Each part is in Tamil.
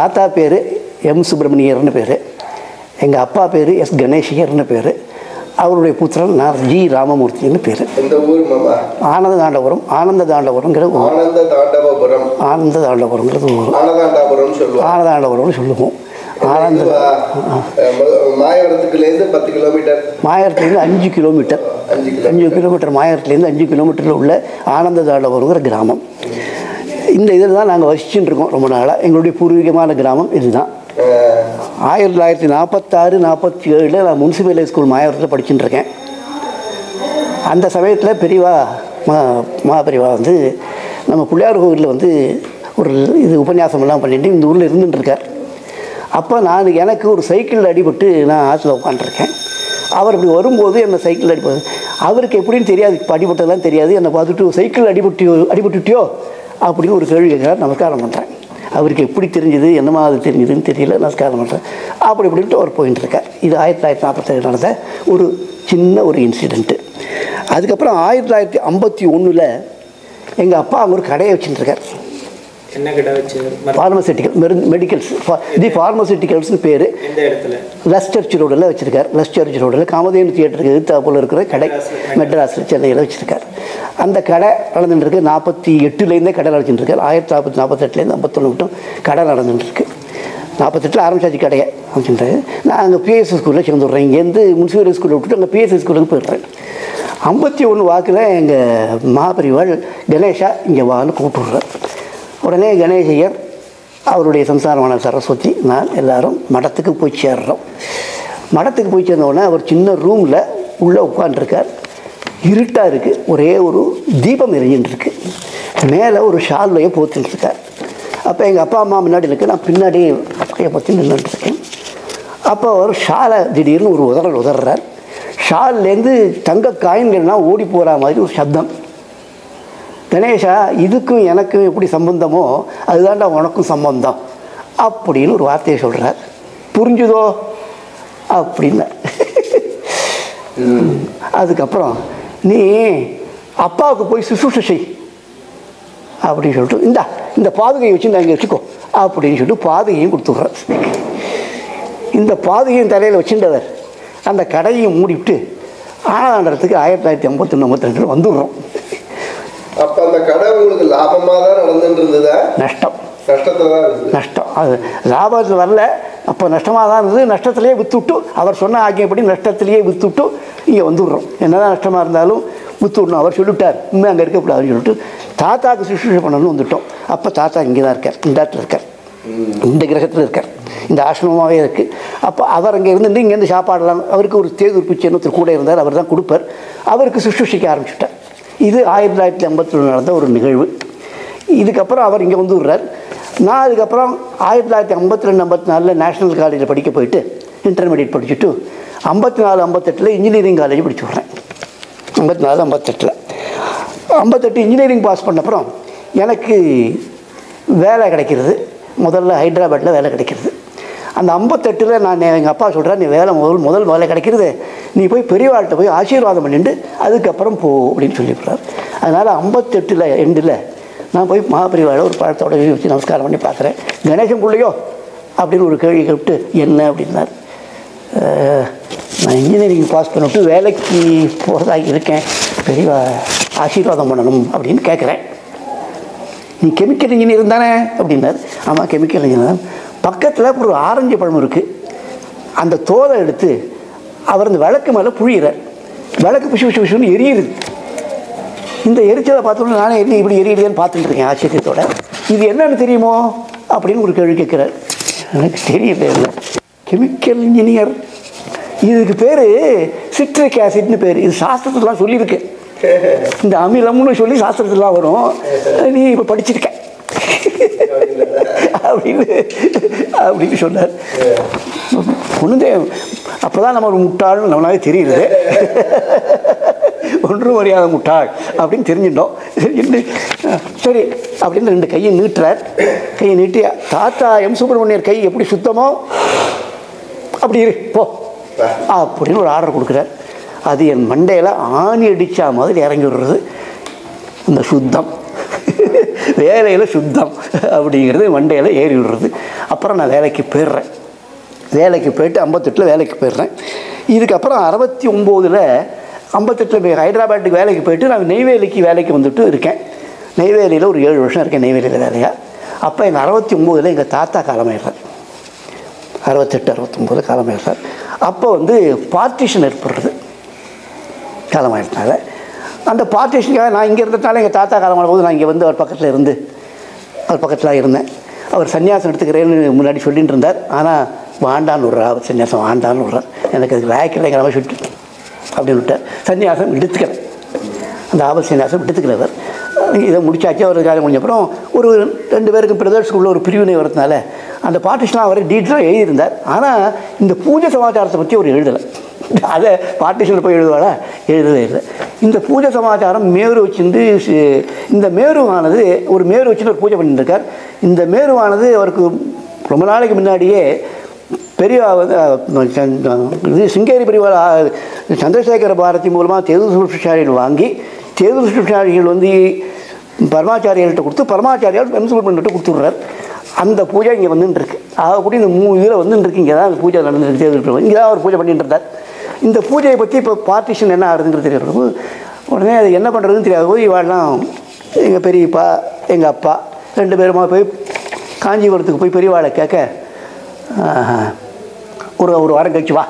தாத்தா பேர் எம் சுப்பிரமணியர்னு பேர், எங்கள் அப்பா பேர் எஸ் கணேஷியர்னு பேர், அவருடைய புத்திரன் நான் ஜி ராமமூர்த்தின்னு பேர். இந்த ஊர் மாமா ஆனந்த தாண்டபுரம். ஆனந்த தாண்டபுரங்கிற ஊர். ஆனந்த தாண்டபுரங்கிறது ஊர். ஆனந்தாண்டபுரம்னு சொல்லுவோம். ஆனந்த மாயவரத்துலேருந்து 10 கிலோமீட்டர், மாயவரத்துலேருந்து 5 கிலோமீட்டர், 5 கிலோமீட்டர், மாயவரத்துலேருந்து 5 கிலோமீட்டரில் உள்ள ஆனந்த தாண்டபுரங்கிற கிராமம். இந்த இதில் தான் நாங்கள் வசிச்சுட்டு இருக்கோம் ரொம்ப நாளாக. எங்களுடைய பூர்வீகமான கிராமம் இதுதான். 1946-47 நான் முனிசிபல் ஸ்கூல் மாயவரத்தில் படிச்சுட்டு இருக்கேன். அந்த சமயத்தில் பெரியவா பெரியவா வந்து நம்ம பிள்ளையார் கோவிலில் வந்து ஒரு இது உபன்யாசமெல்லாம் பண்ணிட்டு இந்த ஊரில் இருந்துட்டுருக்கார். அப்போ எனக்கு ஒரு சைக்கிளில் அடிபட்டு நான் ஆற்றுல உட்காந்துருக்கேன். அவர் இப்படி வரும்போது என்னை சைக்கிள் அடிப்பது அவருக்கு எப்படின்னு தெரியாது, அடிபட்டதெல்லாம் தெரியாது. என்னை பார்த்துட்டு சைக்கிள் அடிபட்டுட்டியோ அப்படின்னு ஒரு கேள்வி கேட்குறாரு. நமஸ்காரம் பண்ணுறேன். அவருக்கு எப்படி தெரிஞ்சது, என்னமா அது தெரிஞ்சதுன்னு தெரியல. நமஸ்காரம் பண்ணுறேன். இப்படின்ட்டு அவர் போயிட்டு இருக்கார். இது 1947 நடந்த ஒரு சின்ன ஒரு இன்சிடெண்ட்டு. அதுக்கப்புறம் 1951 எங்கள் அப்பா அங்கே ஒரு கடையை வச்சுட்டுருக்கார். என்ன கடை வச்சு? ஃபார்மசிட்டிக்கல் மெடிக்கல்ஸ், தி ஃபார்மசிட்டிக்கல்ஸ்னு பேர். லஸ் சர்ச் ரோடில் வச்சுருக்கார். லஸ் சர்ச் ரோடில் காமதேனு தியேட்டருக்கு எதிர்த்தாப்புல இருக்கிற கடை, மெட்ராஸில், சென்னையில் வச்சுருக்கார். அந்த கடை நடந்துட்டுருக்கு. 48லேருந்தே கடை நடந்துட்டுருக்கார். 1948லேருந்து 51 மட்டும் கடை நடந்துட்டுருக்கு. 48 ஆரம்பிச்சாச்சு கடையை அமைச்சுட்டு. நான் அங்கே பிஎஸ்சி ஸ்கூலில் சேர்ந்துடுறேன். இங்கேருந்து முனிசிபல் ஸ்கூலில் விட்டுட்டு அங்கே பிஎஸ்சி ஸ்கூலுக்கு போயிடுறேன். 51 வாக்கில் எங்கள் மகாபரிவாள் கணேஷா இங்கே வான்னு கூப்பிட்டுடுறார். உடனே கணேசையர், அவருடைய சம்சாரமான சரஸ்வதி, நான் எல்லோரும் மடத்துக்கு போய் சேர்றோம். மடத்துக்கு போய் சேர்ந்தவுடனே அவர் சின்ன ரூமில் உள்ளே உட்காந்துருக்கார். இருட்டாக இருக்குது. ஒரே ஒரு தீபம் எரிஞ்சுட்டுருக்கு. மேலே ஒரு ஷால்வையை போத்துட்டுருக்கார். அப்போ எங்கள் அப்பா அம்மா முன்னாடி இருக்கு, நான் பின்னாடி கையை பற்றி நின்றுட்டுருக்கேன். அப்போ அவர் ஷாலை திடீர்னு ஒரு உதறார். ஷால்லேருந்து தங்க காயின்கள்லாம் ஓடி போகிற மாதிரி ஒரு சப்தம். கணேஷா, இதுக்கும் எனக்கும் எப்படி சம்பந்தமோ அதுதான்டா உனக்கும் சம்பந்தம் அப்படின்னு ஒரு வார்த்தையை சொல்கிறார். புரிஞ்சுதோ அப்படின்னு. அதுக்கப்புறம் நீ அப்பாவுக்கு போய் சுசுஷை செய் அப்படின்னு சொல்லிட்டு இந்த பாதுகையை வச்சு நான் இங்கே வச்சுக்கோ அப்படின்னு சொல்லிட்டு பாதுகையும் கொடுத்துட்றார். இந்த பாதுகையும் தலையில் வச்சுட்டவர் அந்த கடையை மூடிவிட்டு ஆனந்தாண்டத்துக்கு 1951-52 வந்துடுறோம். அப்போ அந்த கடை உங்களுக்கு லாபமாக தான் நடந்துட்டு இருந்ததா? நஷ்டத்தில் தான் இருந்தது. நஷ்டம். அது லாபத்தில் வரல. அப்போ நஷ்டமாக தான் இருந்தது. நஷ்டத்துலேயே விற்றுவிட்டு, அவர் சொன்ன ஆக்கியபடி நஷ்டத்துலேயே விற்றுவிட்டு இங்கே வந்துடுறோம். என்னதான் நஷ்டமாக இருந்தாலும் விற்றுவிடணும். அவர் சொல்லிவிட்டார், இன்னும் அங்கே இருக்கக்கூடாதுன்னு சொல்லிட்டு தாத்தாவுக்கு சுஷ்ரூஷை பண்ணணும்னு வந்துவிட்டோம். அப்போ தாத்தா இங்கே தான் இருக்கார், இந்த இடத்துல இருக்கார், இந்த கிரகத்தில் இருக்கார், இந்த ஆசிரமமாகவே இருக்குது. அப்போ அவர் அங்கே இருந்துட்டு இங்கேருந்து சாப்பாடெல்லாம், அவருக்கு ஒரு தேதூர் பிச்சை ஒருத்தர் கூட இருந்தார், அவர் தான் கொடுப்பார். அவருக்கு சுஷ்ரூஷிக்க ஆரம்பிச்சுட்டார். இது 1951 நடந்த ஒரு நிகழ்வு. இதுக்கப்புறம் அவர் இங்கே வந்து விடுறார். நான் அதுக்கப்புறம் 1952-54 நேஷ்னல் காலேஜில் படிக்க போயிட்டு இன்டர்மீடியட் படிச்சுட்டு 54-58 இன்ஜினியரிங் காலேஜ் படிச்சு விட்றேன். 54-58 இன்ஜினியரிங் பாஸ் பண்ண அப்புறம் எனக்கு வேலை கிடைக்கிறது. முதல்ல ஹைதராபாத்தில் வேலை கிடைக்கிறது. அந்த 58 நான் எங்கள் அப்பா சொல்கிறேன், நீ முதல் வேலை கிடைக்கிறது, நீ போய் பெரியவாள்கிட்ட போய் ஆசீர்வாதம் பண்ணிட்டு அதுக்கப்புறம் போ அப்படின்னு சொல்லிவிட்றார். அதனால் 58 எண்டில் நான் போய் மகாபரிவாளை ஒரு பழத்தோட வச்சு நமஸ்காரம் பண்ணி பார்க்குறேன். கணேசன் பிள்ளையோ அப்படின்னு ஒரு கேள்வி கேட்டு, என்ன அப்படின்னார். நான் இன்ஜினியரிங் பாஸ் பண்ணிவிட்டு வேலைக்கு போகிறதாக இருக்கேன், பெரியவா ஆசீர்வாதம் பண்ணணும் அப்படின்னு கேட்குறேன். நீ கெமிக்கல் இன்ஜினியர் தானே அப்படின்னார். ஆமாம், கெமிக்கல் இன்ஜினியர். பக்கத்தில் ஒரு ஆரஞ்சு பழம் இருக்குது. அந்த தோலை எடுத்து அவர் அந்த விளக்கு மேலே புழியிறார். விளக்கு பிசு பிசு பிசுன்னு எரியுது. இந்த எரிச்சலை பார்த்தோன்னா நானே என்ன இப்படி எரியுதுன்னு பார்த்துட்டு இருக்கேன் ஆச்சரியத்தோட. இது என்னன்னு தெரியுமோ அப்படின்னு ஒரு கேள்வி கேட்குறார். எனக்கு தெரியல. இல்லை, கெமிக்கல் இன்ஜினியர், இதுக்கு பேர் சிட்ரிக் ஆசிட்னு பேர். இது சாஸ்திரத்துலாம் சொல்லியிருக்கு. இந்த அமிலம்னு சொல்லி சாஸ்திரத்துலாம் வரும். நீ இப்போ படிச்சிருக்க அப்படின்னு சொன்னார். ஒன்றுதே அப்போ தான் நம்ம ஒரு முட்டாள்னு நம்மளாவே தெரியுது. ஒன்றும் அறியாத முட்டாள் அப்படின்னு தெரிஞ்சிட்டோம். சரி அப்படின்னு 2 கையை நீட்டுறார். கையை நீட்டி, தாத்தா எம் சுப்பிரமணியர் கை எப்படி சுத்தமோ அப்படி இரு போ அப்படின்னு ஒரு ஆர்டர் கொடுக்குறார். அது என் மண்டையில் ஆணி அடித்தா மாதிரி இறங்கி விடுறது அந்த சுத்தம். வேலையில் சுத்தம் அப்படிங்கிறது மண்டையில் ஏறி விடுறது. அப்புறம் நான் வேலைக்கு போயிடுறேன். வேலைக்கு போயிட்டு 58 வேலைக்கு போயிடுறேன். இதுக்கப்புறம் 69 58 ஹைதராபாத்துக்கு வேலைக்கு போயிட்டு நான் நெய்வேலிக்கு வேலைக்கு வந்துட்டு இருக்கேன். நெய்வேலியில் ஒரு 7 வருஷம் இருக்கேன் நெய்வேலியில் வேலையாக. அப்போ எங்கள் 69 எங்கள் தாத்தா காலமாயிடுறார். 68 69 காலமாயிடுறார். அப்போ வந்து பார்ட்டிஷன் ஏற்படுறது. காலமாயிட்டனால அந்த பார்ட்டிஷனுக்காக நான் இங்கே இருந்ததுனால எங்கள் தாத்தா காலமான போது நான் இங்கே வந்து அவர் பக்கத்தில் இருந்தேன். அவர் சன்னியாசம் எடுத்துக்கிறேன்னு முன்னாடி சொல்லிட்டு இருந்தார். ஆனால் வாண்டான்னு விட்றார். அவர் சன்னியாசம் வாண்டான்னு விட்றார். எனக்கு அதுக்கு லாய்க்கில்லைங்கிற மாதிரி சொல்லிட்டு அப்படின்னு விட்டார். சன்னியாசம் எடுத்துக்கிறேன். அந்த சன்னியாசம் எடுத்துக்கிறவர் இதை முடிச்சாச்சு. அவர் காலம் முடிஞ்சப்பறம் ஒரு 2 பேருக்கு பிரதர்ஸ்க்குள்ள ஒரு பிரிவினை வரதுனால அந்த பார்ட்டிஷன்லாம் அவர் டீட்டெயிலாக எழுதியிருந்தார். ஆனால் இந்த பூஜை சமாச்சாரத்தை பற்றி அவர் எழுதலை. அதை பார்ட்டிஷனில் போய் எழுதுவாடா, எழுதவே இல்லை. இந்த பூஜை சமாச்சாரம் மேரு வச்சுருந்து இந்த மேருவானது ஒரு மேரு வச்சுட்டு ஒரு பூஜை பண்ணிட்டுருக்கார். இந்த மேருவானது அவருக்கு ரொம்ப நாளைக்கு முன்னாடியே பெரிய இது சிங்கேரி பெரியவா சந்திரசேகர பாரதி மூலமாக தேது சுஷ்டாரிகள் வாங்கி தேது சுஷ்டாரிகள் வந்து பரமாச்சாரியர்கள்ட்ட கொடுத்து பரமாச்சாரியால் எம்சுல்மன்கிட்ட கொடுத்துட்றார். அந்த பூஜை இங்கே வந்துட்டுருக்கு. ஆகக்கூடி இந்த 3 இதில் வந்துட்டுருக்கு. இங்கே தான் அந்த பூஜை நடந்துருக்கு. தேது இங்கே தான் அவர் பூஜை பண்ணிட்டு இருந்தார். இந்த பூஜையை பற்றி இப்போ பார்ட்டிஷன் என்ன ஆகுதுங்கிறது தெரியாது. உடனே அது என்ன பண்ணுறதுன்னு தெரியாது போது இவாள்லாம் எங்கள் பெரியப்பா எங்கள் அப்பா 2 பேருமா போய் காஞ்சிபுரத்துக்கு போய் பெரியவாளை கேட்க ஒரு வாரம் கழிச்சு வா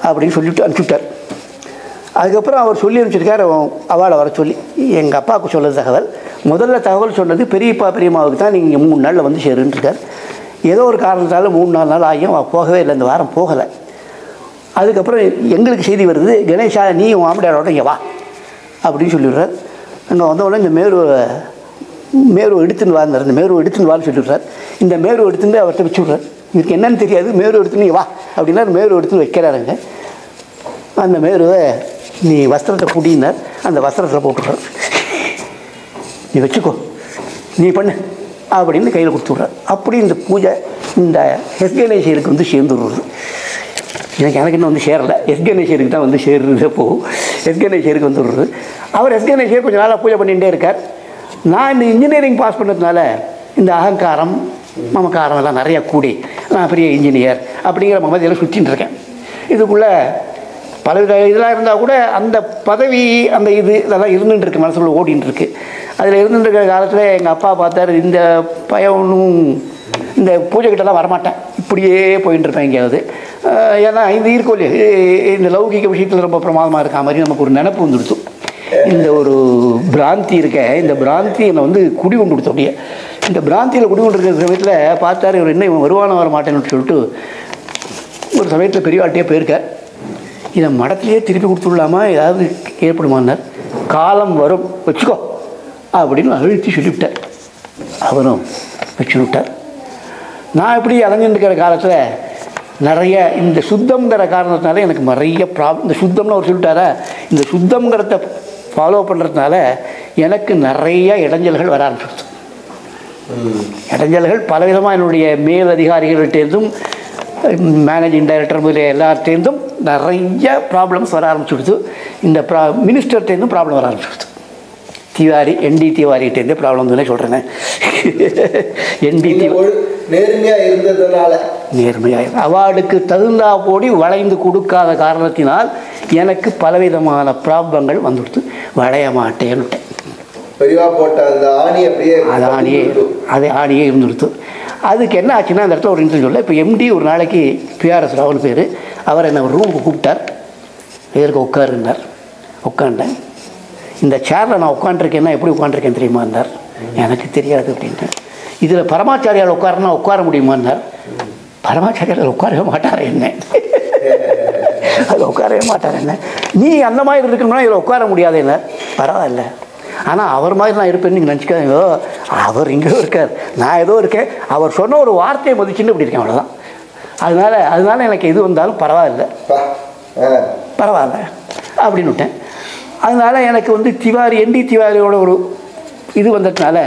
அப்படின்னு சொல்லிவிட்டு அனுப்பிச்சுட்டார். அதுக்கப்புறம் அவர் சொல்லி அனுப்பிச்சிருக்கார் அவளை வர சொல்லி. எங்கள் அப்பாவுக்கு சொல்லுறது தகவல் முதல்ல தகவல் சொன்னது பெரியப்பா பெரியம்மாவுக்கு தான் நீங்கள் 3 நாளில் வந்து சேருன்ட்ருக்கார். ஏதோ ஒரு காரணத்தால் 3-4 நாள் ஆகியும் போகவே இல்லை. இந்த வாரம் போகலை. அதுக்கப்புறம் எங்களுக்கு செய்தி வருது, கணேஷா நீ உன் ஆம்படையாரோட இங்கே வா அப்படின்னு சொல்லிடுறார். அங்கே வந்தவுடனே இந்த மேரு எடுத்துன்னு வாழ்ந்தார். இந்த மேரு எடுத்துன்னு வான்னு சொல்லிடுறார். இந்த மேரு எடுத்துன்னு அவர்கிட்ட வச்சு விட்றார். இதுக்கு என்னன்னு தெரியாது. மேரு எடுத்துன்னு வா அப்படின்னா மேரு எடுத்துன்னு வைக்கிறாருங்க. அந்த மேருவை நீ வஸ்திரத்தை குடினார். அந்த வஸ்திரத்தில் போட்டுடுறார். நீ வச்சுக்கோ, நீ பண்ணு அப்படின்னு கையில் கொடுத்துட்றார். அப்படி இந்த பூஜை இந்த எஸ்கணேஷருக்கு வந்து சேர்ந்துடுறது. எனக்கு இன்னும் வந்து சேரலை. எஸ்கணேஷருக்கு தான் வந்து சேர்றது. போகும் எஸ்கணேஷருக்கு வந்து விடுறது. அவர் எஸ்கணேஷர் கொஞ்சம் நாளாக பூஜை பண்ணிகிட்டே இருக்கார். நான் இந்த இன்ஜினியரிங் பாஸ் பண்ணதுனால இந்த அகங்காரம் மமக்காரம் எல்லாம் நிறையா கூடி நான் பெரிய இன்ஜினியர் அப்படிங்கிற மமதியெல்லாம் சுற்றின்னு இருக்கேன். இதுக்குள்ளே பல இதெல்லாம் இருந்தால் கூட அந்த பதவி அந்த இதெல்லாம் இருந்துகிட்டு இருக்கு, மனசுக்குள்ள ஓடின்னு இருக்கு. அதில் இருந்துட்டு இருக்கிற காலத்தில் எங்கள் அப்பா பார்த்தார், இந்த பையனும் இந்த பூஜை கிட்டலாம் வரமாட்டேன், இப்படியே போயின்னு இருப்பேன் எங்கேயாவது. ஏன்னா இந்த இருக்கோ இல்லையா இந்த லௌகிக விஷயத்தில் ரொம்ப பிரமாதமாக இருக்கா மாதிரி நமக்கு ஒரு நினப்பு வந்துடுச்சு. இந்த ஒரு பிராந்தி இருக்க, இந்த பிராந்தி என்னை வந்து குடி கொண்டு கொடுத்தோடைய. இந்த பிராந்தியில் குடி கொண்டு இருக்கிற சமயத்தில் பார்த்தாரு இவர் என்ன இவன் வருவானம் வர மாட்டேன்னு சொல்லிட்டு ஒரு சமயத்தில் பெரியவாட்டியே போயிருக்கார். இதை மடத்திலேயே திருப்பி கொடுத்துடலாமா, ஏதாவது ஏற்படுமான்னார். காலம் வரும் வச்சுக்கோ அப்படின்னு அழுத்தி சொல்லிவிட்டார். அவரும் வச்சு விட்டார். நான் இப்படி அலைஞ்சிட்டு இருக்கிற காலத்தில் நிறைய இந்த சுத்தம்ங்கிற காரணத்தினால எனக்கு நிறைய இந்த சுத்தம்னு அவர் சொல்லிட்டாரா, இந்த சுத்தம்ங்கிறத ஃபாலோ பண்ணுறதுனால எனக்கு நிறைய இடைஞ்சல்கள் வர ஆரம்பிச்சிடுச்சு. இடைஞ்சல்கள் பலவிதமாக என்னுடைய மேல் அதிகாரிகள்கிட்டேருந்தும் மேனேஜிங் டைரக்டர் முதலிய எல்லார்ட்டேருந்தும் நிறைய ப்ராப்ளம்ஸ் வர ஆரம்பிச்சுடுச்சு. இந்த மினிஸ்டர்கிட்டேருந்தும் ப்ராப்ளம் வர ஆரம்பிச்சுடுச்சு. திவாரி ND திவாரிகிட்டேருந்தே ப்ராப்ளம் தானே சொல்கிறேன். ND நேர்மையாக இருந்ததுனால நேர்மையாக அவார்டுக்கு தகுந்தா போடி வளைந்து கொடுக்காத காரணத்தினால் எனக்கு பலவிதமான ப்ராப்ளங்கள் வந்துடுத்து. வளைய மாட்டேன்னுட்டேன். பெரியவா போட்ட அந்த ஆணி அப்படியே அது ஆணியே இருந்துடுத்து. அதுக்கு என்ன ஆச்சுன்னா அந்த இடத்துல ஒரு இன்டர்வியூ சொல்ல இப்போ MD ஒரு நாளைக்கு PRS ராவல் பேர், அவர் என்னை ஒரு ரூமுக்கு கூப்பிட்டார். எதற்கு உட்காருன்னார். உட்காண்டேன். இந்த சேரில் நான் உட்காந்துருக்கேன்னா எப்படி உட்காந்துருக்கேன் தெரியுமான்னார். எனக்கு தெரியாது அப்படின்ட்டு. இதில் பரமாச்சாரியால் உட்காரனா உட்கார முடியுமான்னார். பரமாச்சாரியால் உட்காரவே மாட்டார் என்ன, அதில் உட்காரவே மாட்டார் என்ன, நீ அந்த மாதிரி இருக்கணும்னா இதில் உட்கார முடியாது என்ன. பரவாயில்ல, ஆனால் அவர் மாதிரி நான் இருப்பேன்னு நீங்கள் நினச்சிக்காதீங்க. அவர் இங்கேயோ இருக்கார், நான் ஏதோ இருக்கேன். அவர் சொன்ன ஒரு வார்த்தையை மதிச்சுன்னு இப்படி இருக்கேன், அவ்வளோதான். அதனால எனக்கு எது வந்தாலும் பரவாயில்ல அப்படின்னு விட்டேன். அதனால் எனக்கு வந்து திவாரி ND திவாரியோட ஒரு இது வந்ததுனால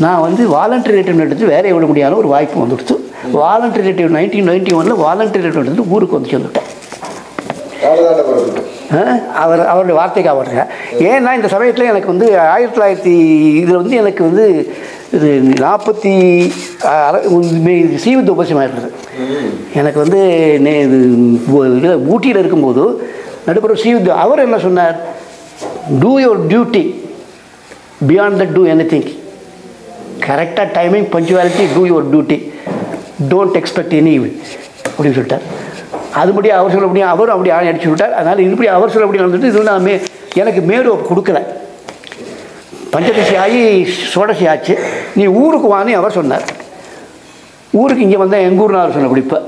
நான் வந்து வாலண்டரி ரிட்டர்ன் எடுத்து வேலையை விட முடியாத ஒரு வாய்ப்பு வந்துடுச்சு. வாலண்டரி ரிட்டர்ன் 1991 வாலண்டரி ரிட்டர்ன் எடுத்து ஊருக்கு வந்து சேர்ந்துட்டேன். அவருடைய வார்த்தைக்கு அவருங்க. ஏன்னா இந்த சமயத்தில் எனக்கு வந்து 1900 இதில் வந்து எனக்கு வந்து இது 40 சீவித்த உபசியமாக இருக்குது. எனக்கு வந்து இது ஊட்டியில் இருக்கும்போது நடுப்புற சீவித்த அவர் என்ன சொன்னார், do your duty, beyond that do anything, கரெக்டாக timing punctuality, do your duty, don't expect any அப்படின்னு சொல்லிட்டார். அதுபடி அவர் சொல்ல முடியும், அவரும் அப்படி ஆணை அடிச்சு விட்டார். அதனால் இதுபடி அவர் சொல்ல முடியும் வந்துட்டு இது நான் எனக்கு மேடு கொடுக்கல. பஞ்சதசி ஆகி சோடசி ஆச்சு, நீ ஊருக்கு வான்னு அவர் சொன்னார். ஊருக்கு இங்கே வந்தேன், எங்கள் ஊர் நான் சொன்ன இப்போ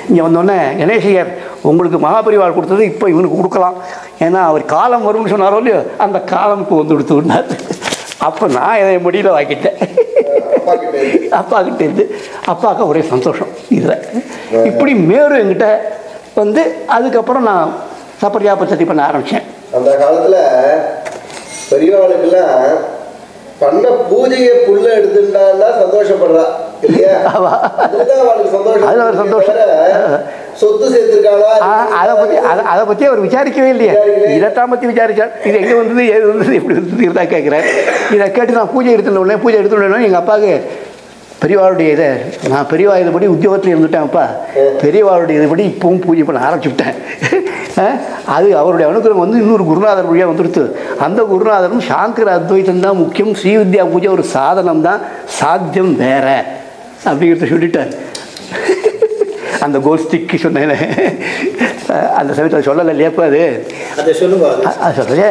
இங்கே வந்தோடனே கணேசையர் உங்களுக்கு மகாபரிவாள் கொடுத்தது இப்போ இவனுக்கு கொடுக்கலாம், ஏன்னா அவர் காலம் வரும்னு சொன்னாரோ இல்லையோ, அந்த காலமுக்கு வந்து கொடுத்து விட்டார். அப்போ நான் இதை முடியல வாங்கிட்டேன் அப்பாக்கிட்டேருந்து. அப்பாவுக்கு ஒரே சந்தோஷம் இதில். இப்படி மேலும் என்கிட்ட வந்து அதுக்கப்புறம் நான் சப்பரியா பச்சத்தி பண்ண ஆரம்பித்தேன். அந்த காலத்தில் பெரியவாளுக்கெல்லாம் பண்ண பூஜையை புல்ல எடுத்துட்டான்னா சந்தோஷப்படுறா இல்லையா? சந்தோஷம். சொத்து சேர்த்துருக்காளா அதை பற்றி அவர் விசாரிக்கவே இல்லையா? இதைத்தான் பற்றி விசாரிச்சார். இது எங்கே வந்தது, ஏது வந்தது, எப்படி வந்தது இருந்தால் கேட்குறாரு. இதை கேட்டு நான் பூஜை எடுத்துட்டேன். எங்கள் அப்பாவுக்கு பெரியவாளுடைய இதை நான் பெரியவா இதுபடி உத்தியோகத்தில் இருந்துட்டேன். அப்பா பெரியவாளுடைய இதுபடி இப்பவும் பூஜை பண்ண ஆரம்பிச்சுவிட்டேன். அது அவருடைய அனுகிரகம் வந்து இன்னொரு குருநாதர் வழியாக வந்துடுத்து. அந்த குருநாதரும் சாங்கர அத்வைத்தம் தான் முக்கியம், ஸ்ரீவித்யா பூஜை ஒரு சாதனம் தான், சாத்தியம் வேற அப்படிங்கிறத சொல்லிட்டார். அந்த கோஷ்டிக்கு சொன்னேன் அந்த சமயத்தில் சொல்லலை இல்லையாப்பா, அது சொல்லுங்க.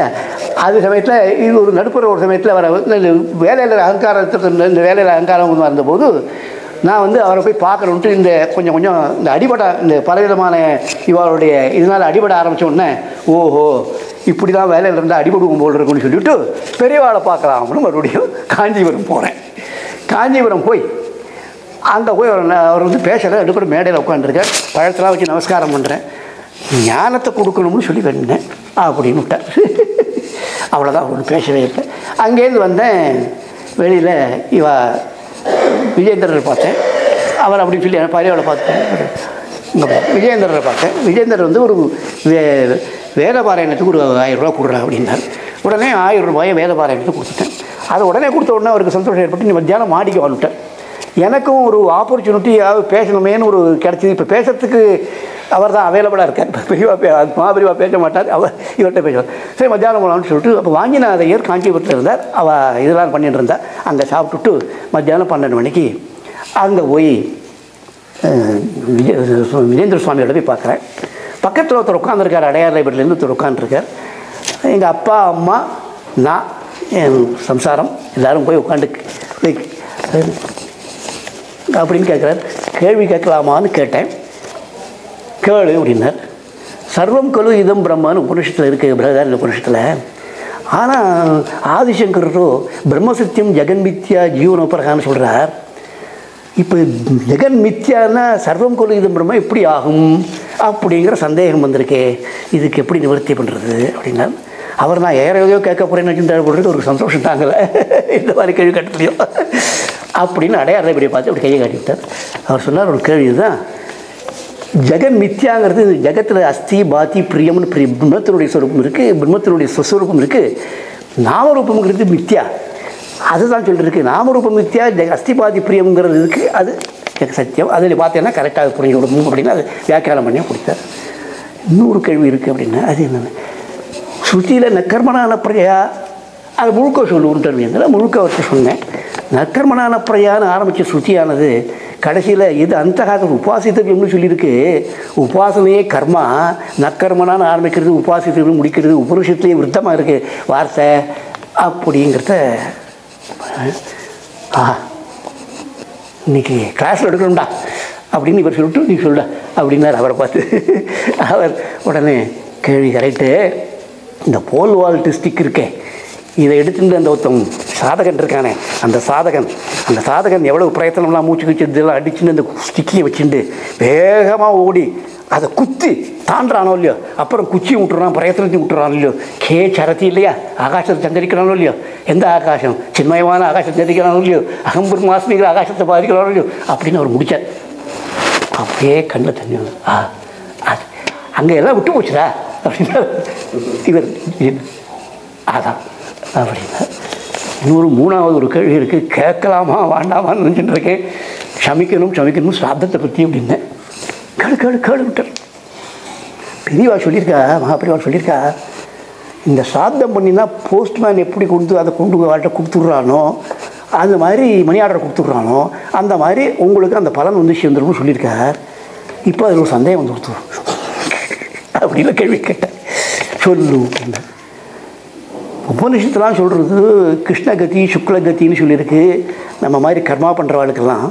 அது சமயத்தில் இது ஒரு நடுப்புற ஒரு சமயத்தில் வர வேலையில் அகங்காரத்துக்கு இந்த வேலையில் அகங்காரம் வந்தபோது நான் வந்து அவரை போய் பார்க்கணுன்ட்டு இந்த கொஞ்சம் இந்த அடிபட இந்த பலவிதமான இவருடைய இதனால் அடிபட ஆரம்பித்த உடனே ஓஹோ இப்படி தான் வேலையில் இருந்தால் அடிபடுவோம் போல் இருக்குன்னு சொல்லிவிட்டு பெரியவாளை பார்க்கலாம் அப்படின்னு மறுபடியும் காஞ்சிபுரம் போகிறேன். காஞ்சிபுரம் போய் அங்கே போய் அவர் வந்து பேசலை, நடுப்புற மேடையில் உட்காந்துருக்கார். பழத்தெல்லாம் வச்சு நமஸ்காரம் பண்ணுறேன். ஞானத்தை கொடுக்கணும்னு சொல்லி வேண்டினேன் அப்படின்னு விட்டார். அவ்வளோதான், ஒன்று பேசவே இல்லை. அங்கேருந்து வந்தேன். வெளியில் விஜயேந்திரரை பார்த்தேன். அவர் அப்படி சொல்லி பரியாவளை பார்த்தேன். விஜயேந்திரரை பார்த்தேன். விஜயேந்திரர் வந்து ஒரு வேதபாராயணத்துக்கு ஒரு 1000 ரூபா கொடுறா அப்படின்னார். உடனே 1000 ரூபாயை வேதபாராயணத்துக்கு கொடுத்துட்டேன். அது உடனே கொடுத்த உடனே அவருக்கு சந்தோஷம் ஏற்பட்டு நீ மத்தியானம் மாடிக்கு வந்துட்டேன். எனக்கும் ஒரு ஆப்பர்ச்சுனிட்டி பேசணுமேனு ஒரு கிடச்சிது. இப்போ பேசுறதுக்கு அவர் தான் அவைலபிளாக இருக்கார். மகாபெரிவா பேச மாட்டார், அவர் இவர்கிட்ட பேசுவார். சரி மத்தியானம் போகலான்னு சொல்லிட்டு அப்போ வாங்கினாதையர் காஞ்சிபுரத்தில் இருந்தார். அவள் இதெல்லாம் பண்ணிட்டு இருந்தார். அங்கே சாப்பிட்டுட்டு மத்தியானம் 12 மணிக்கு அங்கே போய் விஜேந்திர சுவாமியோட போய் பார்க்குறேன். பக்கத்தில் ஒருத்தர் உட்காந்துருக்கார், அடையார் லைப்ரரியிலேருந்து ஒருத்தர் உட்காந்துருக்கார். எங்கள் அப்பா அம்மா நான் என் சம்சாரம் எல்லோரும் போய் உட்காந்து அப்படின்னு கேட்குறார். கேள்வி கேட்கலாமான்னு கேட்டேன். கேளு அப்படின்னார். சர்வம் கலு இதம் பிரம்மான்னு உபனிஷத்தில் இருக்குது, பிரகதாரண உபனிஷத்தில். ஆனால் ஆதிசங்கரோ பிரம்மசத்தியம் ஜெகன் மித்யா ஜீவனோபரகான்னு சொல்கிறார். இப்போ ஜெகன் மித்யான்னா சர்வம் கலு இதம் பிரம்மா எப்படி ஆகும் அப்படிங்கிற சந்தேகம் வந்திருக்கே, இதுக்கு எப்படி நிவர்த்தி பண்ணுறது அப்படின்னா அவர் நான் ஏறையோ கேட்க போகிறேன்னு வச்சுருந்தாரு. ஒரு சந்தோஷம் தாங்கலை இந்த மாதிரி கேள்வி கட்டலையோ அப்படின்னு அடையார் லைப்ரரியை பார்த்து அப்படி கையை காட்டி விட்டார். அவர் சொன்னார் ஒரு கேள்வி தான், ஜெகன் மித்யாங்கிறது ஜெகத்தில் அஸ்தி பாத்தி பிரியம்னு பிரம்மத்தினுடைய ஸ்வரூபம் இருக்குது, பிரம்மத்தினுடைய ஸ்வஸ்வரூபம் இருக்குது. நாமரூபம்ங்கிறது மித்யா, அதுதான் சொல்லியிருக்கு. நாமரூபம் மித்யா, அஸ்தி பாத்தி பிரியம்ங்கிறது இருக்குது, அது சத்தியம். அதில் பார்த்தீங்கன்னா கரெக்டாக புரிஞ்சு கொடுக்கணும் அப்படின்னு அது வியாக்கியானம் பண்ணி கொடுத்தார். இன்னொரு கேள்வி இருக்குது அப்படின்னா அது என்னென்ன ஸ்ருதியில் நக்கர்மனான பிரயா அது முழுக்க சொல்லுவோன்ட்டு முழுக்க அவர்கிட்ட சொன்னேன். நக்கர்மனான பிரயான்னு ஆரம்பித்த ஸ்ருதியானது கடைசியில் இது அந்த காலத்தில் உபாசித்தவியம்னு சொல்லியிருக்கு. உபாசனையே கர்மா, நக்கர்மனான்னு ஆரம்பிக்கிறது, உபாசித்தவியம் முடிக்கிறது, உபனிஷத்துலேயே விருத்தமாக இருக்குது வார்த்தை அப்படிங்கிறத இன்னைக்கு கிளாஸில் எடுக்கணும்டா அப்படின்னு இவர் சொல்லிட்டு நீ சொல்ல அப்படின்னார் அவரை பார்த்து. அவர் உடனே கேள்வி கரெக்டு, இந்த போல்வால் டிஸ்டிக் இருக்கே இதை எடுத்துட்டு அந்த ஒருத்தன் சாதகன் இருக்கானே, அந்த சாதகன் எவ்வளவு பிரயத்தனம்லாம் மூச்சு கழிச்சதெல்லாம் அடிச்சுன்னு அந்த ஸ்டிக்கியை வச்சுட்டு வேகமாக ஓடி அதை குத்தி தாண்டானோ இல்லையோ, அப்புறம் குச்சி விட்டுறான், பிரயத்தனத்தையும் விட்டுறான் இல்லையோ, சரத்தி இல்லையா, ஆகாசத்தை சந்தரிக்கிறானோ இல்லையோ, எந்த ஆகாசம் சின்மயமான ஆகாசத்தை சந்திக்கிறானோ இல்லையோ, அகம்புர் மாசமிக்கிற ஆகாசத்தை பாதிக்கிறானோ இல்லையோ அப்படின்னு அவர் முடித்தார். அப்படியே கண்ணில் தண்ணி வந்து அது அங்கே எல்லாம் விட்டு போச்சுடா அப்படின்னா இவர் அதான் அப்படின்னா. இன்னொரு மூணாவது ஒரு கேள்வி இருக்குது, கேட்கலாமா வேண்டாமான்னு நினச்சிட்டு இருக்கேன். சமைக்கணும் சாதத்தை பற்றி அப்படின்னேன். கேளு விட்டார். பெரியவா சொல்லியிருக்கா, மகாபெரியவா சொல்லியிருக்கா, இந்த சாத்தம் பண்ணினா போஸ்ட்மேன் எப்படி அதை கொண்டு வாழ்கிட்ட கொடுத்துட்றானோ அந்த மாதிரி மணி ஆர்டரை கொடுத்துட்றானோ அந்த மாதிரி உங்களுக்கு அந்த பலன் வந்து சேர்ந்துரும்னு சொல்லியிருக்கார். இப்போ அதில் ஒரு சந்தேகம் வந்து கொடுத்துரும் அப்படின்னு கேள்வி கேட்டேன். சொல்லு அப்படின்னா, உபநிஷத்துலாம் சொல்கிறது கிருஷ்ணகதி சுக்லகத்தின்னு சொல்லியிருக்கு. நம்ம மாதிரி கர்மா பண்ணுறவாளுக்கெல்லாம்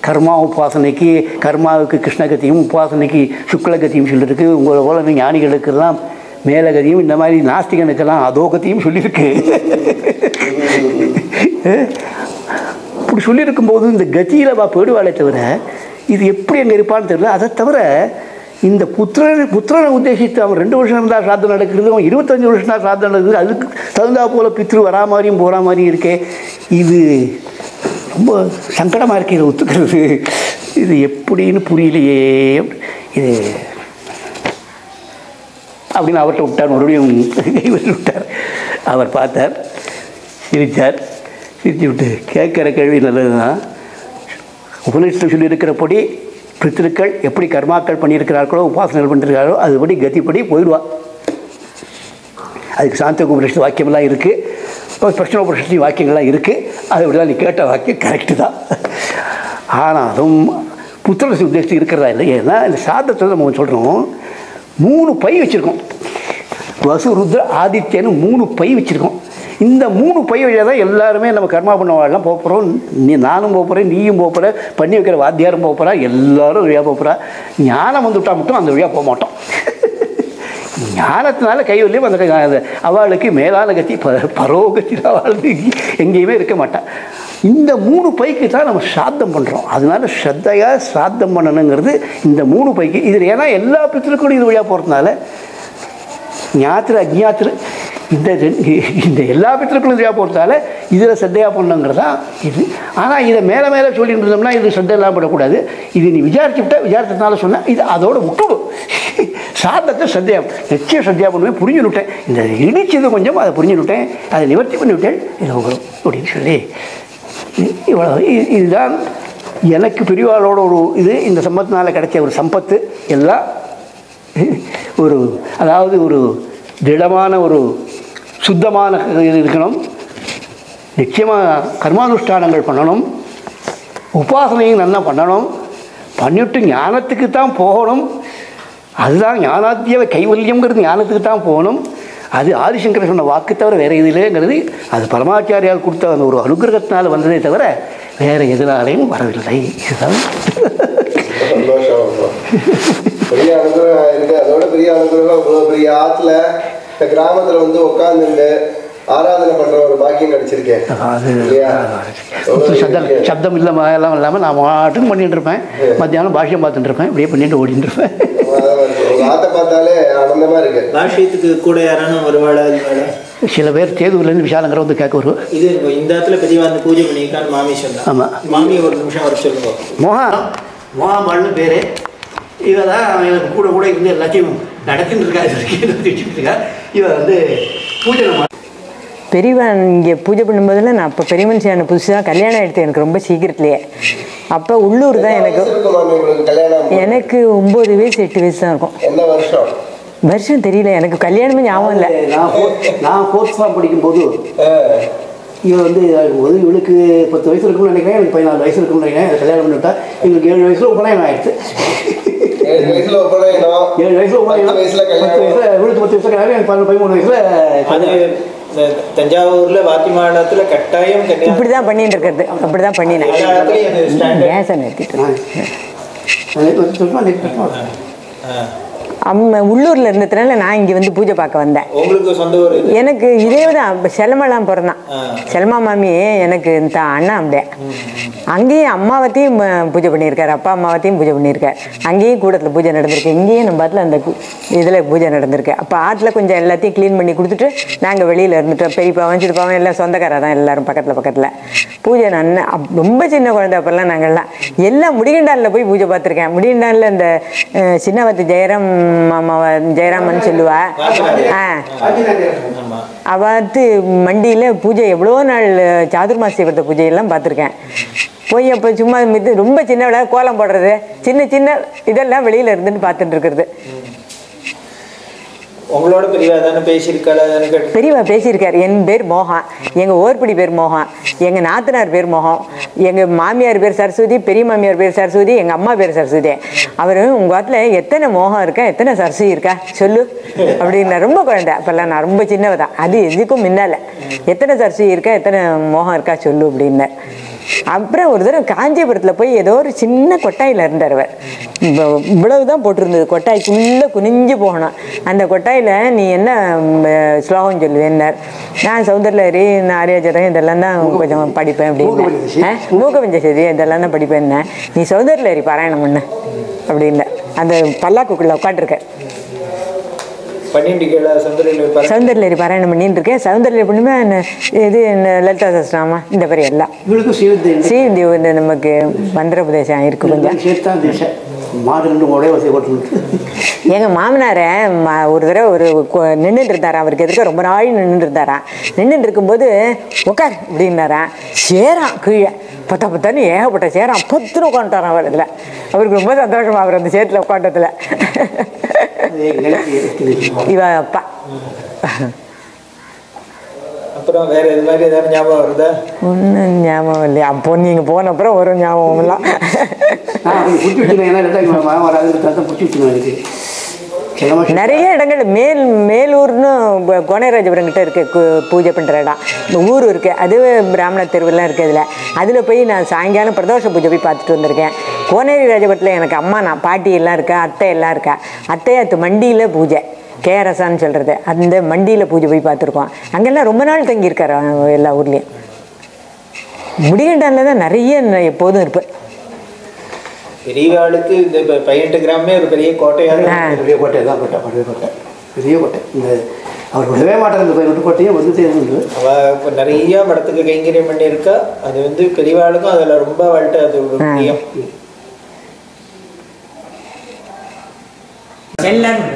கர்மா உபாசனைக்கு கர்மாவுக்கு கிருஷ்ணகதியும் உபாசனைக்கு சுக்லகதியும் சொல்லியிருக்கு. உங்களை போல ஞானிகளுக்கெல்லாம் மேலகதியும் இந்த மாதிரி நாஸ்திகனுக்கெல்லாம் அதோகத்தையும் சொல்லியிருக்கு. இப்படி சொல்லியிருக்கும்போது இந்த கதியில் போயிடுவாளே தவிர இது எப்படி அங்கே இருப்பான்னு தெரியல. அதை தவிர இந்த புத்திரனை உத்தேசித்து அவன் 2 வருஷம் இருந்தால் சாதம் நடக்கிறது, அவன் 25 வருஷம் தான் சாதம் நடக்குது. அதுக்கு தகுந்தா போல் பித்ரு வரா மாதிரியும் போகிற மாதிரியும் இருக்கே. இது ரொம்ப சங்கடமாக இருக்கு இதை ஒத்துக்கிறது. இது எப்படின்னு புரியலையே. இது அப்படின்னு அவர்கிட்ட விட்டார். மறுபடியும் விட்டார். அவர் பார்த்தார், சிரித்தார். சிரித்து விட்டு கேட்குற கேள்வி நல்லது தான். உபநிஷத்தில் சொல்லியிருக்கிறபடி பித்ருக்கள் எப்படி கர்மாக்கள் பண்ணியிருக்கிறார்களோ உபாசனைகள் பண்ணியிருக்கார்களோ அதுபடி கதிப்படி போயிடுவாள். அதுக்கு சாந்தோக உபநிஷத்து வாக்கியமெல்லாம் இருக்குது, பிரச்சனோபனிஷத்து வாக்கியங்கள்லாம் இருக்குது. அதை விட நீ கேட்ட வாக்கியம் கரெக்டு தான். ஆனாலும் புத்திரத்தை உத்தேசத்து இருக்கிறதா இல்லை. ஏன்னா இந்த சாதத்தை நம்ம சொல்கிறோம் 3 பை வச்சுருக்கோம். வசு ருத்ர ஆதித்யன்னு 3 பை வச்சுருக்கோம். இந்த 3 பை வழியாக தான் எல்லாருமே நம்ம கர்மா பண்ணவாள்லாம் போக போகிறோம். நானும் போக போகிறேன், நீயும் போக போகிற, பண்ணி வைக்கிற வாத்தியாரும் போக போகிறா, எல்லோரும் வழியாக போக போகிறா. ஞானம் வந்துவிட்டால் மட்டும் அந்த வழியாக போக மாட்டோம். ஞானத்தினால கைவல்லையும் அந்த அவளுக்கு மேலான கத்தி பரோகத்தி அவளுக்கு எங்கேயுமே இருக்க மாட்டான். இந்த 3 பைக்கு தான் நம்ம சாத்தம் பண்ணுறோம். அதனால ஸ்ரத்தையாக சாத்தம் பண்ணணுங்கிறது இந்த 3 பைக்கு. இதில் ஏன்னா எல்லா பித்திருக்களும் இது வழியாக போகிறதுனால ஞாத்திர அஜ்ஞாத்திர இந்த எல்லா பித்திருக்களும் வழியாக போகிறதால இதில் ஸ்ரத்தையாக பண்ணணுங்கிறது தான் இது. ஆனால் இதை மேலே சொல்லிட்டு இருந்தோம்னா இது ஸ்ரத்தையெல்லாம் பண்ணக்கூடாது. இது நீ விசாரித்ததுனால சொன்னால் இது அதோட விட்டுடும். சாதத்தை ஸ்ரத்தையாக நிச்சயம் ஸ்ரத்தையாக பண்ணுவேன், புரிஞ்சுவிட்டேன். இந்த இடிச்சது கொஞ்சம் அதை புரிஞ்சுவிட்டேன், அதை நிவர்த்தி பண்ணிவிட்டேன், இது வரும் அப்படின்னு சொல்லி இவ்வளோ. இதுதான் எனக்கு பெரியவாளோட ஒரு இது. இந்த சம்பத்தினால் கிடைச்ச ஒரு சம்பத்து எல்லாம் ஒரு அதாவது ஒரு திடமான ஒரு சுத்தமான இருக்கணும். நிச்சயமாக கர்மானுஷ்டானங்கள் பண்ணணும், உபாசனையும் நல்லா பண்ணணும், பண்ணிவிட்டு ஞானத்துக்கு தான் போகணும். அதுதான் ஞானாத்திய கைவல்யங்கிறது ஞானத்துக்கு தான் போகணும். அது ஆதிசங்கர் சொன்ன வாக்கு தவிர வேறு எதிலேங்கிறது அது பரமாச்சாரியால் கொடுத்த அந்த ஒரு அனுகிரகத்தினால் வந்ததே தவிர வேறு எதிராலையும் வரவில்லை. இதுதான் பெரிய அனுகிரகம் இருக்கு. அதோட பெரிய அனுகிரகம் இவ்வளோ பெரிய ஆற்றுல இந்த கிராமத்தில் வந்து உட்காந்துட்டு ஆராதனை பண்ணுற ஒரு பாக்கியம் கிடைச்சிருக்கேன். சப்தம் எல்லாம் இல்லாமல் நான் மாட்டுன்னு பண்ணிட்டு இருப்பேன். மத்தியானம் பாஷ்யம் பார்த்துட்டு இருப்பேன், இப்படியே பண்ணிட்டு ஓடிட்டு இருப்பேன். ஆற்றை பார்த்தாலே ஆனந்தமாக இருக்கு. பாஷ்யத்துக்கு கூட யாரானும் வருவாளா? சில பேர் தேதூர்லேருந்து விஷாலங்கிற வந்து கேட்க வருவோம். இது இந்த இடத்துல பெரியவா அந்த பூஜை பண்ணியிருக்கான்னு மாமி சொன்னா. ஆமாம், மாமி ஒரு நிமிஷம் வர சொல்லுவோம். மோகாம்பாள்னு பேர். இவ தான் எனக்கு கூட இருந்து எல்லாத்தையும் நடத்தின்னு இருக்கா. இவ வந்து பூஜை பெரியவா இங்கே பூஜை பண்ணும்போதெல்லாம் நான் அப்போ பெரிய மனுஷியான புதுசாக கல்யாணம் எடுத்து எனக்கு ரொம்ப சீக்கிரத்துலேயே. அப்போ உள்ளூர் தான் எனக்கு 9 வயசு 8 வயசு தான் இருக்கும். வருஷம் தெரியல எனக்கு, கல்யாணமே ஞாபகம் இல்லை. நான் 4th ஃபார்ம் படிக்கும்போது இவன் வந்து இவளுக்கு 10 வயசு இருக்குன்னு நினைக்கிறேன், எனக்கு 14 வயசு இருக்குன்னு நினைக்கிறேன். கல்யாணம் பண்ணிவிட்டா இவங்களுக்கு 7 வயசுல உபநயனம் ஆயிடுச்சு. 7 வயசுல உபநயனம், 10 வயசுல இவளுக்கு 10 வயசுல கல்யாணம், எனக்கு 13 வயசுல. தஞ்சாவூர்ல வாத்திமாடத்துல கட்டாயம் இப்படிதான் பண்ணிட்டு இருக்கிறது. அப்படிதான் பண்ணினேன். உள்ளூர்ல இருந்ததுனால நான் இங்க வந்து பூஜை பார்க்க வந்தேன். எனக்கு இதே தான் செலமெல்லாம் பிறந்தான். செலமா மாமி எனக்கு இந்த அண்ணா அப்படியே அங்கேயும் அம்மாவத்தையும் பூஜை பண்ணியிருக்காரு, அப்பா அம்மாவத்தையும் பூஜை பண்ணியிருக்காரு. அங்கேயும் கூடத்தில் பூஜை நடந்திருக்கு, இங்கேயும் நம்ம பாட்டில் அந்த இதில் பூஜை நடந்திருக்கு. அப்போ ஆற்றுல கொஞ்சம் எல்லாத்தையும் க்ளீன் பண்ணி கொடுத்துட்டு நாங்கள் வெளியில் இருந்துட்டோம். பெரியப்பாவன் சித்தப்பாவன் எல்லாம் சொந்தக்காரா தான் எல்லாரும் பக்கத்தில் பூஜை. நான் ரொம்ப சின்ன குழந்தை அப்பெல்லாம் நாங்கள்லாம் எல்லாம் முடிகண்டாலில் போய் பூஜை பார்த்துருக்கேன். முடிகண்டாலில் இந்த சின்னவத்து ஜெயரம் ஜெயராமன் சொல்லுவா. அவத்து மண்டியில் பூஜை எவ்வளோ நாள் சாதுர்மாசி விரத பூஜையெல்லாம் பார்த்துருக்கேன். போய் அப்போ சும்மா ரொம்ப சின்ன விட கோலம் போடுறது, சின்ன சின்ன இதெல்லாம் வெளியில் இருந்துன்னு பார்த்துட்டு இருக்கிறது. உங்களோட பெரியவா தானே பேசியிருக்காளா? பெரியவா பேசியிருக்காரு. என் பேர் மோகன், எங்கள் ஓர்படி பேர் மோகன், எங்கள் நாத்தனார் பேர் மோகன், எங்கள் மாமியார் பேர் சரஸ்வதி, பெரிய மாமியார் பேர் சரஸ்வதி, எங்கள் அம்மா பேர் சரஸ்வதி. அவர் உங்கள் வாரத்தில் எத்தனை மோகம் இருக்கா, எத்தனை சரஸ்வதி இருக்கா சொல்லு அப்படின்னா. ரொம்ப குழந்தை அப்போல்லாம், நான் ரொம்ப சின்னவ தான், அது எதுக்கும் முன்னால் எத்தனை சரஸ்வதி இருக்கா, எத்தனை மோகம் இருக்கா சொல்லு அப்படின்னார். அப்புறம் ஒரு தடவை காஞ்சிபுரத்தில் போய் ஏதோ ஒரு சின்ன கொட்டாயில் இருந்தார் அவர். இவ்வளவுதான் போட்டிருந்தது, கொட்டாய்க்குள்ளே குனிஞ்சு போகணும். அந்த கொட்டாயில் நீ என்ன ஸ்லோகம் சொல்லுவேன்னார். நான் சௌந்தரலஹரி, இந்த ஆரியாஜரம் இதெல்லாம் தான் கொஞ்சம் படிப்பேன் அப்படின்னு. மூக்கபஞ்சசதி இதெல்லாம் தான் படிப்பேன். நீ சௌந்தரலஹரி பாராயணம் பண்ணு அப்படின்ன. அந்த பல்லாக்குக்குள்ளே உட்காந்துருக்கேன். சௌந்தரலஹரி பாராயணம் பண்ணிட்டு இருக்கேன். சௌந்தரலஹரி பண்ணுமே இது லலிதா சஹஸ்ரநாமம் இந்த மாதிரி எல்லாம். ஸ்ரீவிந்தி வந்து நமக்கு மந்திர உபதேசம் இருக்கு கொஞ்சம். எங்கள் மாமனாரை ஒரு தடவை ஒரு நின்றுட்டு இருந்தாரா, அவருக்கு எதிர்க்க ரொம்ப நாள் நின்றுட்டு இருந்தாரா. நின்றுட்டு இருக்கும்போது உட்கார் அப்படின்னாரான். சேரான் கீழே பத்தான்னு ஏகப்பட்ட சேரான். பத்துன்னு உட்காந்துட்டாரான் அவர். இதில் அவருக்கு ரொம்ப சந்தோஷமா அவர் அந்த சேத்துல உட்காண்டதுல. இவ அப்பா. அப்புறம் வேற இது மாதிரி ஏதாவது ஞாபகம் வருதா? ஒன்றும் ஞாபகம் இல்லையா? அப்போ நீங்க போன அப்புறம் ஒரு ஞாபகம் எல்லாம் நிறைய இடங்கள். மேலூர்னு கோனேராஜபுரம் கிட்ட இருக்கு பூஜை பண்ணுற இடம். ஊர் இருக்கு, அது பிராமண தெருவெல்லாம் இருக்குது. அதில் போய் நான் சாயங்காலம் பிரதோஷ பூஜை போய் பார்த்துட்டு வந்திருக்கேன். கோனேரி ராஜபுரத்தில் எனக்கு அம்மா நான் பாட்டி எல்லாம் இருக்கா, அத்தை எல்லாம் இருக்கா. அத்தையாத்து மண்டியில் பூஜை, கேரசான்னு சொல்கிறது, அந்த மண்டியில் பூஜை போய் பார்த்துருக்கோம். அங்கெல்லாம் ரொம்ப நாள் தங்கியிருக்காரு எல்லா ஊர்லேயும். முடிகண்டானில் தான் நிறைய எப்போதும் இருப்பேன். பெரியவாளுக்கு இந்த 18 கிராமே ஒரு பெரிய கோட்டையாக, பெரிய கோட்டை தான் பெரிய கோட்டை. இந்த அவர் விடவே மாட்டார். இந்த விட்டுக்கோட்டையும் வந்து சேர்ந்து அவள் இப்போ நிறைய மடத்துக்கு கைங்கரியம் பண்ணியிருக்கா. அது வந்து பெரியவாளுக்கும் அதில் ரொம்ப வாழ்க்கை அது ஒரு முக்கியம். எல்லாரும்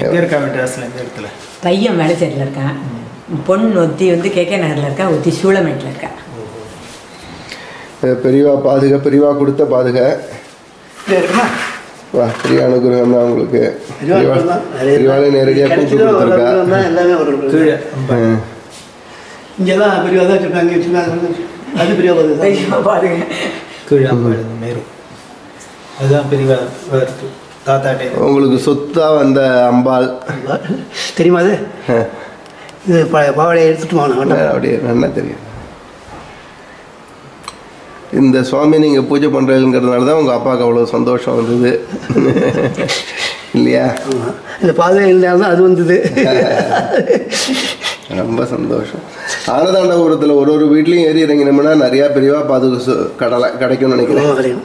எங்கே இருக்கா மெட்ராஸில்? எந்த இடத்துல? பையன் வேலைச்சேரியில் இருக்கான். பொண்ணு ஒத்தி வந்து கேகே நகரில் இருக்கா, ஒத்தி சூளமேட்டில் இருக்கா. பெரியவா பாதுகா, பெரியவா கொடுத்த பாதுகா. வா, பெரிய அனுகிரகம் தான் உங்களுக்கு. பெரியவாளை நேரடியாக கூப்பிட்டு கொடுத்துருக்கா. இங்கெல்லாம் பெரியவா தான் வச்சுருக்காங்க, அங்கே வச்சுருக்காங்க. அது பெரியவா பாருங்க கீழே மேரு. அதுதான் பெரியவா தாத்தாட்டே. உங்களுக்கு சொத்தா வந்த அம்பாள் தெரியுமா? அது இது பாவடையை எடுத்துட்டு வாங்க. அப்படியே நல்லா தெரியும். இந்த சுவாமி நீங்கள் பூஜை பண்ணுறதுங்கிறதுனால தான் உங்கள் அப்பாவுக்கு அவ்வளோ சந்தோஷம் வந்தது இல்லையா? இந்த பாதை இருந்தாலும் தான் அது வந்தது. ரொம்ப சந்தோஷம். ஆனதாண்டபுரத்தில் ஒரு வீட்லேயும் ஏறி இறங்கினோம்னா நிறையா பெரியவா பாதுகா கிடைக்கும்னு நினைக்கிறேன்.